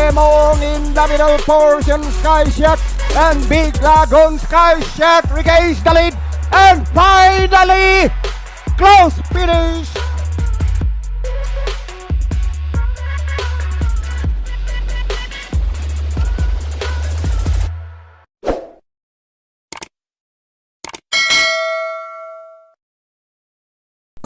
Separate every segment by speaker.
Speaker 1: Lemon in the middle portion, Sky Shack and Big Lagoon. Sky Shack regains the lead and finally close finish.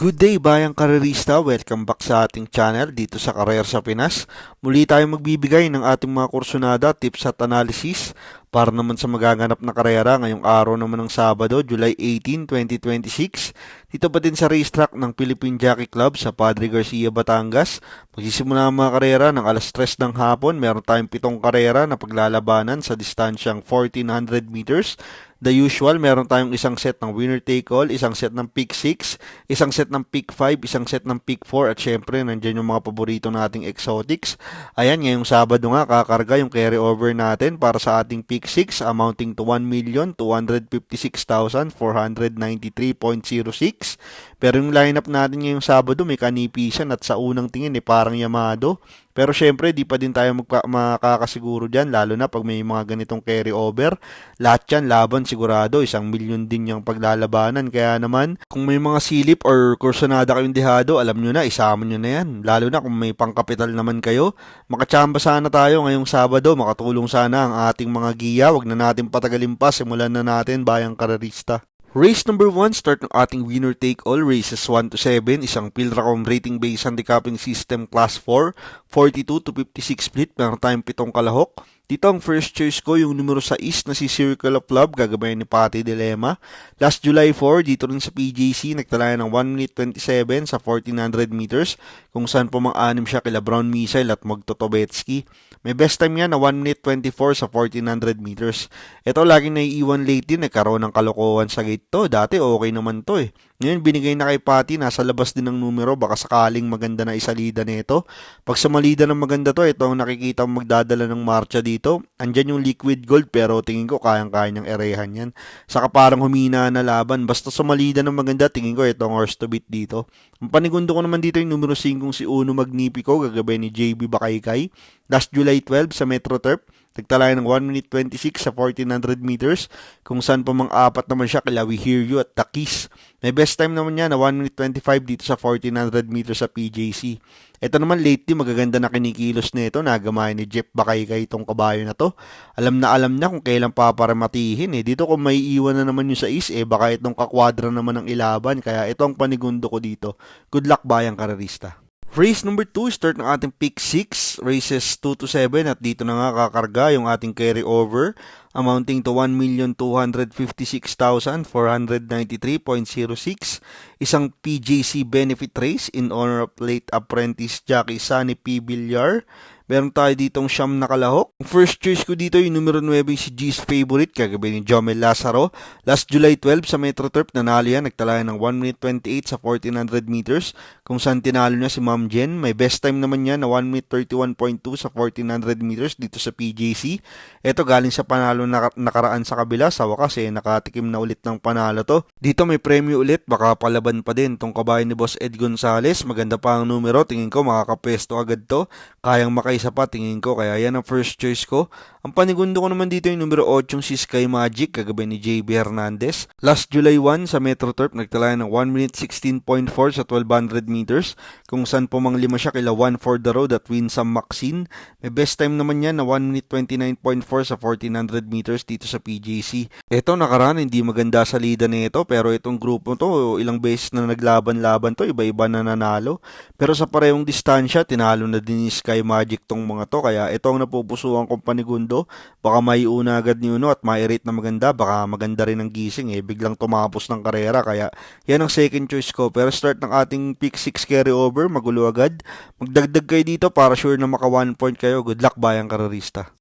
Speaker 2: Good day bayang karerista, welcome back sa ating channel dito sa Career sa Pinas. Muli tayong magbibigay ng ating mga kursunada, tips at analysis para naman sa magaganap na karera ngayong araw naman ng Sabado, July 18, 2026. Dito pa din sa racetrack ng Philippine Jockey Club sa Padre Garcia, Batangas. Magsisimula ang mga karera ng alas 3 ng hapon. Meron tayong 7 karera na paglalabanan sa distansyang 1400 meters. The usual, meron tayong isang set ng winner take all, isang set ng pick 6, isang set ng pick 5, isang set ng pick 4 at syempre nandiyan yung mga paborito nating exotics. Ayan, ngayong Sabado nga kakarga yung carry over natin para sa ating pick 6 amounting to 1,256,493.06. Pero yung lineup natin ngayong Sabado may kanipisan at sa unang tingin parang yamado. Pero syempre, di pa din tayo makakasiguro dyan, lalo na pag may mga ganitong carry over. Lahat yan, laban sigurado, 1,000,000 din yung paglalabanan. Kaya naman, kung may mga silip or kursunada kayong dehado, alam nyo na, isama nyo na yan. Lalo na kung may pangkapital naman kayo. Makachamba sana tayo ngayong Sabado, makatulong sana ang ating mga giya. Wag na natin patagalin pa, simulan na natin bayang karerista. Race number 1, start ng ating winner take all, races 1 to 7, isang Pilracom rating based handicapping system class 4, 42 to 56 split, meron tayong 7 kalahok. Dito ang first choice ko, yung numero 6 na si Circle of Love, gagabayan ni Patty Dilemma. Last July 4, dito rin sa PJC, nagtalaya ng 1 minute 27 sa 1400 meters, kung saan pumang-anim siya kila Brown Missile at Magtotobetsky. May best time yan na 1 minute 24 sa 1400 meters. Ito laging naiiwan late din, nagkaroon ng kalokohan sa gate to. Dati okay naman to eh. Ngayon binigay na kay Patty, nasa labas din ng numero, baka sakaling maganda na isalida nito. Pag sumalida ng maganda to, ito ang nakikita magdadala ng marcha dito. Andyan yung liquid gold pero tingin ko kayang-kaya niyang erehan yan. Saka parang humina na laban. Basta sumalida ng maganda, tingin ko ito ang horse to beat dito. Ang panigundo ko naman dito yung numero 5 si Uno Magnifico, gagabay ni JB Bakaykay. Last July 12 sa Metro Turf, nagtalaya ng 1 minute 26 sa 1400 meters, kung saan pamang-apat naman siya kila We Hear You at The Kiss. May best time naman niya na 1 minute 25 dito sa 1400 meters sa PJC. Ito naman lately magaganda na kinikilos nito, nagamayan ni Jeff Bakaykay itong kabayo na to. Alam na kung kailan paparamatihin eh. Dito kung may iwan na naman yung sa baka itong kakwadra naman ng ilaban, kaya ito ang panigundo ko dito. Good luck bayang karerista. Race number 2, start ng ating pick 6, races 2 to 7 at dito na nga kakarga yung ating carry over amounting to 1,256,493.06, isang PJC benefit race in honor of late apprentice jockey Sunny P. Villar. Meron tayo ditong siyam na kalahok. Ang first choice ko dito yung numero 9 si G's Favorite, kagabi ni Jomel Lazaro. Last July 12 sa Metro Turf, nanalo yan, nagtalaya ng 1 minute 28 sa 1400 meters, kung saan tinalo niya si Ma'am Jen. May best time naman niya na 1 minute 31.2 sa 1400 meters dito sa PJC. Ito galing sa panalo na nakaraan sa kabila, sa wakas nakatikim na ulit ng panalo to. Dito may premyo ulit, baka palaban pa din tong kabayo ni Boss Ed Gonzales. Maganda pa ang numero, tingin ko makakapesto agad to. Kayang makaisa pa tingin ko, kaya yan ang first choice ko. Ang panigundo ko naman dito yung numero 8 si Sky Magic, kagabi ni JB Hernandez. Last July 1 sa Metro Turf, nagtalaya ng 1 minute 16.4 sa 1200 meters, kung saan pumanglima siya kila 1 for the road at Winsome Maxine. May best time naman niya na 1 minute 29.4 sa 1400 meters dito sa PJC. Ito nakaraan, hindi maganda sa lida nito, pero itong grupo to, ilang beses na naglaban-laban to, iba-iba na nanalo. Pero sa parehong distansya, tinalo na din ni Sky Magic tong mga to, kaya ito ang napupusuan kong panigundo. Baka may una agad ni Uno at may rate na maganda, baka maganda rin ang gising biglang tumapos ng karera, kaya yan ang second choice ko. Pero start ng ating pick 6 carry over, magulo agad. Magdagdag kayo dito para sure na maka 1 point kayo. Good luck bayang karerista.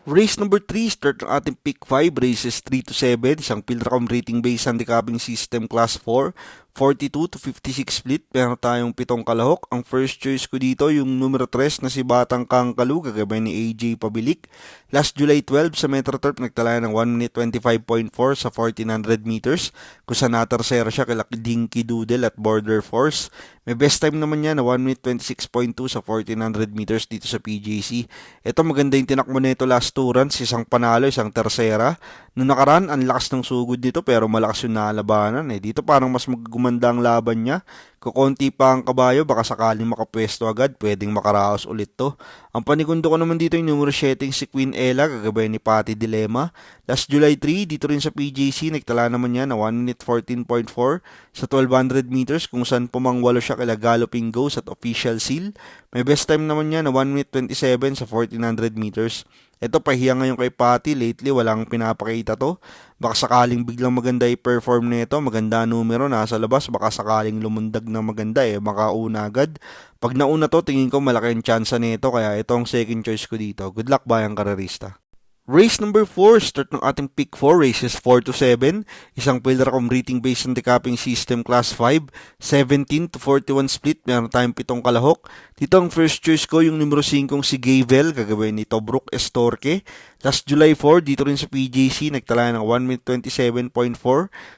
Speaker 2: Race number 3, start ng ating pick 5, races 3 to 7, isang Pilracom rating based handicapping system class 4, 42 to 56 split, meron tayong 7 kalahok. Ang first choice ko dito, yung numero 3 na si Batang Kangkalu, kagabay ni AJ Pabilik. Last July 12 sa Metro Turf, nagtala ng 1 minute 25.4 sa 1400 meters, kung saan natersera siya kay Dinky Doodle at Border Force. May best time naman niya na 1 minute 26.2 sa 1400 meters dito sa PJC. Ito maganda yung tinakbo nito last 2 runs, isang panalo, isang tersera. Noong nakaraan, ang lakas ng sugod dito pero malakas yung nalabanan. Dito parang mas magumanda ang laban niya. Kukunti pa ang kabayo, baka sakaling makapwesto agad, pwedeng makaraos ulit to. Ang panigundo ko naman dito yung numero 7 si Queen Ella, kagabay ni Patty Dilema. Last July 3, dito rin sa PJC, nagtala naman niya na 1 minute 14.4 sa 1200 meters, kung saan pumangwalo siya kila Galloping Ghost at Official Seal. May best time naman niya na 1 minute 27 sa 1400 meters. Ito, pahiya ngayon kay Patty. Lately, walang pinapakita to. Baka sakaling biglang maganda i-perform nito, maganda numero, nasa labas, baka sakaling lumundag na maganda makauna agad. Pag nauna to, tingin ko malaki ang tsansa nito, kaya ito ang second choice ko dito. Good luck, bayang karerista. Race number 4, start ng ating pick 4, races 4 to 7, isang Pilracom rating based handicapping system class 5, 17 to 41 split, meron tayong 7 kalahok. Dito ang first choice ko, yung numero 5 si Gavel, kagawin ni Tobruk Estorque. Last July 4, dito rin sa PJC, nagtala ng 1 minute 27.4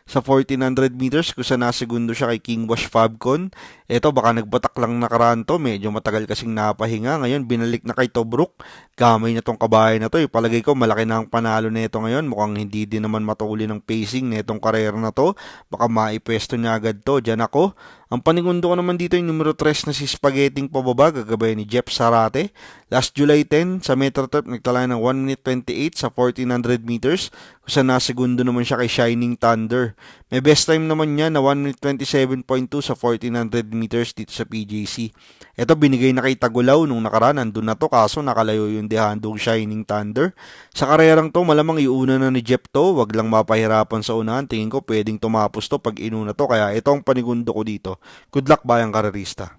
Speaker 2: sa 1400 meters, kung saan nasegundo siya kay King Wash Fabcon. Ito, baka nagbatak lang nakaraan to, medyo matagal kasing napahinga. Ngayon, binalik na kay Tobruk. Gamay na tong kabahay na to. Palagay ko, malaki na ang panalo nito ngayon. Mukhang hindi din naman matuli ng pacing netong karera na to. Baka maipwesto niya agad to. Diyan ako. Ang panigundo ko naman dito yung numero 3 na si Spaghetting pababa, gagabay ni Jeff Sarate. Last July 10 sa Metro Turf, nagtala ng 1 minute 28 sa 1400 meters, kung saan nasegundo naman siya kay Shining Thunder. May best time naman niya na 1 minute 27.2 sa 1400 meters dito sa PJC. Ito binigay na kay Tagulaw nung nakaraan, nandun na to, kaso nakalayo yung dehandong Shining Thunder. Sa karerang to, malamang iuna na ni Jeff to, wag lang mapahirapan sa unahan. Tingin ko pwedeng tumapos to pag inuna to, kaya ito ang panigundo ko dito. Good luck, bayang karerista.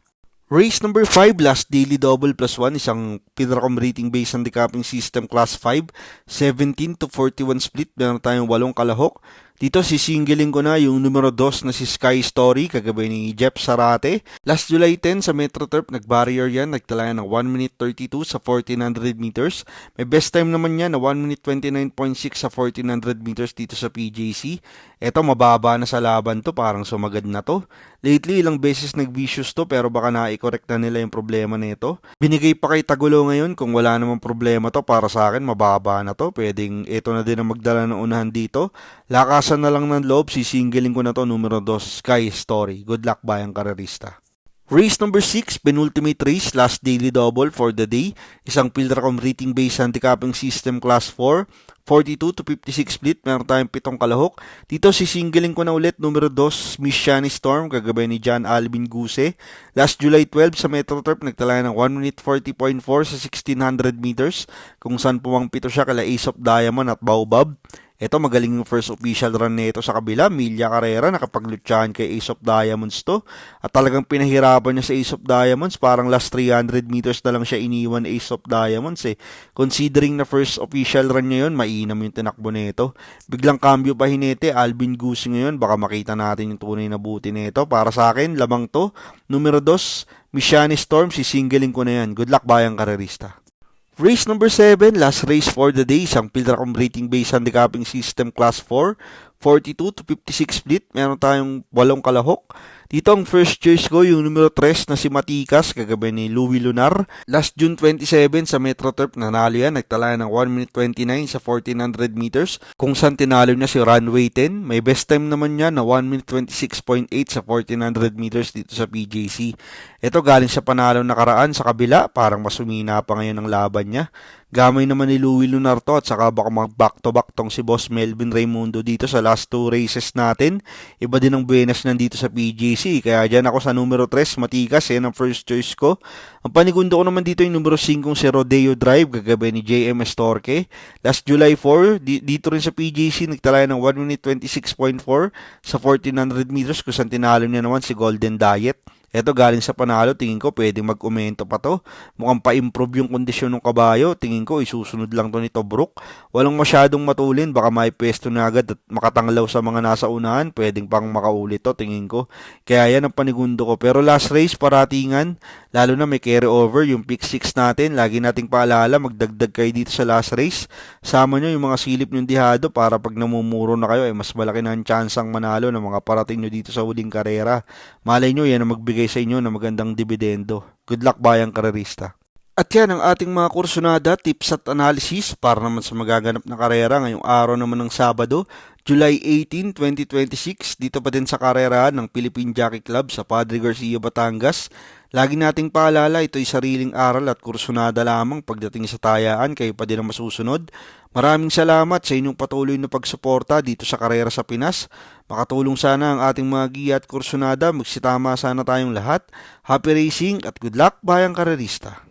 Speaker 2: Race number 5, last daily double plus 1, isang Pilracom rating based handicapping system class 5, 17 to 41 split, meron tayong 8 kalahok. Dito sisingilin ko na yung numero 2 na si Sky Story, kagabay ni Jeff Sarate. Last July 10 sa Metro Turf, nag-barrier yan, nagtala ng 1 minute 32 sa 1400 meters. May best time naman yan na 1 minute 29.6 sa 1400 meters dito sa PJC. Eto, mababa na sa laban to, parang sumagad na to. Lately, ilang beses nag-vicious to, pero baka na-correct na nila yung problema nito. Binigay pa kay Tagulo ngayon, kung wala namang problema to, para sa akin, mababa na to. Pwedeng ito na din ang magdala ng unahan dito. Lakasan na lang ng loob, sisingilin ko na to, numero 2, Sky Story. Good luck, bayang karerista. Race number 6, penultimate race, last daily double for the day. Isang Pilracom rating based handicapping system class 4, 42 to 56 split, meron tayong 7 kalahok. Dito sisingilin ko na ulit, numero 2, Miss Shani Storm, kagabay ni John Alvin Guse. Last July 12 sa Metro Turf, nagtala ng 1 minute 40.4 sa 1600 meters, kung saan pumangpito siya kala Ace of Diamond at Baobab. Ito, magaling yung first official run nito sa kabila. Milya Carrera, nakapaglutsahan kay Ace of Diamonds to. At talagang pinahirapan niya sa Ace of Diamonds. Parang last 300 meters na lang siya iniwan Ace of Diamonds Considering na first official run niya yun, mainam yung tinakbo nito. Biglang cambio pa hinete, Alvin Goose ngayon. Baka makita natin yung tunay na buti nito. Para sa akin, lamang to. Numero 2, Mishani Storm, sisingilin ko na yan. Good luck, bayang karerista. Race number 7, last race for the day, isang Pilracom rating based handicapping system class 4, 42 to 56 split, meron tayong 8 kalahok. Dito ang first choice ko, yung numero 3 na si Matikas, kagabay ni Louie Lunar. Last June 27 sa Metro Turf, nanalo yan, nagtala ng 1 minute 29 sa 1400 meters, kung saan tinalo niya si Runway 10. May best time naman niya na 1 minute 26.8 sa 1400 meters dito sa PJC. Ito galing sa panalo nakaraan sa kabila, parang masumina pa ngayon ang laban niya. Gamay naman ni Louie Lunar to, at saka baka mag-back-to-back tong si Boss Melvin Raimundo dito sa last 2 races natin. Iba din ang buenas nandito sa PGC, kaya dyan ako sa numero 3, Matikas, yan ang first choice ko. Ang panigundo ko naman dito yung numero 5 si Rodeo Drive, gagabay ni JM Estorque. Last July 4, dito rin sa PGC, nagtala ng 1 minute 26.4 sa 1400 meters, kung saan tinalo niya naman si Golden Diet. Eto galing sa panalo, tingin ko pwedeng mag-umento pa to. Mukhang pa-improve yung kondisyon ng kabayo. Tingin ko isusunod lang to ni Tobruk. Walang masyadong matulin, baka may pwesto na agad at makatanglaw sa mga nasa unahan. Pwedeng pang makaulit to, tingin ko. Kaya yan ang panigundo ko. Pero last race, paratingan. Lalo na may carry over, yung pick 6 natin. Lagi nating paalala, magdagdag kayo dito sa last race. Sama nyo yung mga silip nyong dihado para pag namumuro na kayo, mas malaki na ang tsansang manalo ng mga parating nyo dito sa huling karera. Malay nyo, yan ang magbigay sa inyo ng magandang dividendo. Good luck bayang karerista. At yan ang ating mga kursunada, tips at analysis para naman sa magaganap na karera ngayong araw naman ng Sabado, July 18, 2026, dito pa din sa karera ng Philippine Jockey Club sa Padre Garcia, Batangas. Lagi nating paalala, ito'y sariling aral at kursunada lamang pagdating sa tayaan, kayo pa din ang masusunod. Maraming salamat sa inyong patuloy na pagsuporta dito sa karera sa Pinas. Makatulong sana ang ating mga giya at kursunada, magsitama sana tayong lahat. Happy racing at good luck bayang karerista.